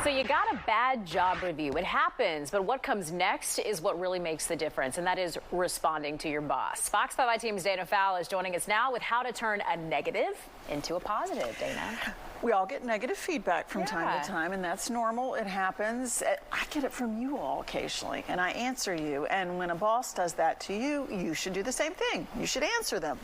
So you got a bad job review. It happens, but what comes next is what really makes the difference, and that is responding to your boss. Fox 5 Team's Dana Fowle is joining us now with how to turn a negative into a positive. Dana. We all get negative feedback from time to time, and that's normal. It happens. I get it from you all occasionally, and I answer you. And when a boss does that to you, you should do the same thing. You should answer them.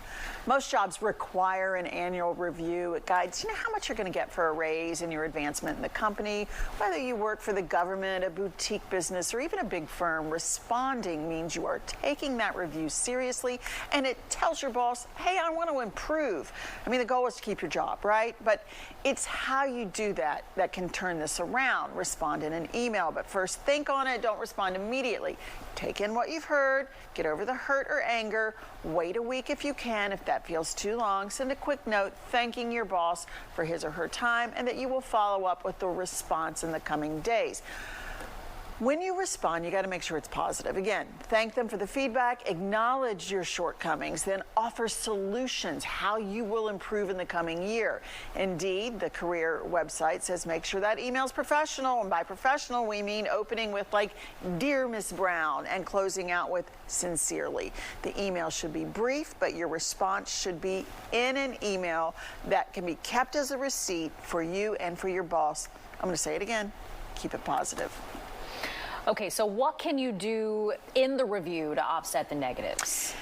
Most jobs require an annual review. It guides, how much you're going to get for a raise and your advancement in the company. Whether you work for the government, a boutique business, or even a big firm, responding means you are taking that review seriously, and it tells your boss, hey, I want to improve. I mean, the goal is to keep your job, right? But it's how you do that that can turn this around. Respond in an email, but first think on it. Don't respond immediately. Take in what you've heard, get over the hurt or anger, wait a week if you can. If that feels too long, send a quick note thanking your boss for his or her time, and that you will follow up with the response in the coming days. When you respond, you got to make sure it's positive. Again, thank them for the feedback, acknowledge your shortcomings, then offer solutions, how you will improve in the coming year. Indeed, the career website says make sure that email's professional, and by professional we mean opening with like, "Dear Miss Brown," and closing out with "sincerely." The email should be brief, but your response should be in an email that can be kept as a receipt for you and for your boss. I'm going to say it again, keep it positive. Okay, so what can you do in the review to offset the negatives?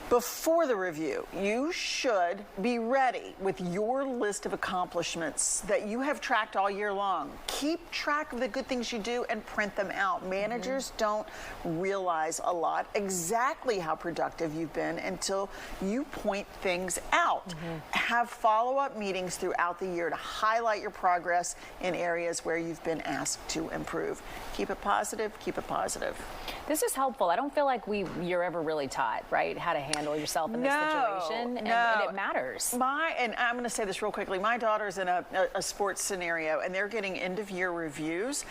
Before the review, you should be ready with your list of accomplishments that you have tracked all year long. Keep track of the good things you do and print them out. Managers don't realize a lot exactly how productive you've been until you point things out. Have follow-up meetings throughout the year to highlight your progress in areas where you've been asked to improve. Keep it positive, keep it positive. This is helpful. I don't feel like you're ever really taught, right, how to handle yourself in this situation, and it matters. And I'm going to say this real quickly. My daughter's in a sports scenario, and they're getting end-of-year reviews.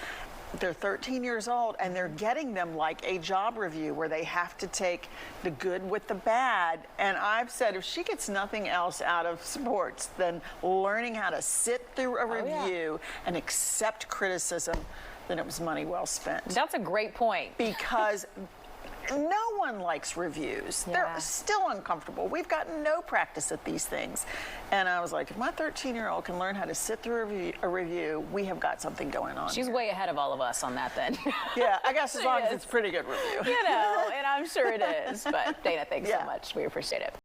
They're 13 years old, and they're getting them like a job review where they have to take the good with the bad. And I've said if she gets nothing else out of sports than learning how to sit through a review and accept criticism, then it was money well spent. That's a great point. Because no one likes reviews. They're still uncomfortable. We've gotten no practice at these things. And I was like, if my 13-year-old can learn how to sit through a review, we have got something going on. She's way ahead of all of us on that then. Yeah, I guess as long as it's a pretty good review. And I'm sure it is. But Dana, thanks so much. We appreciate it.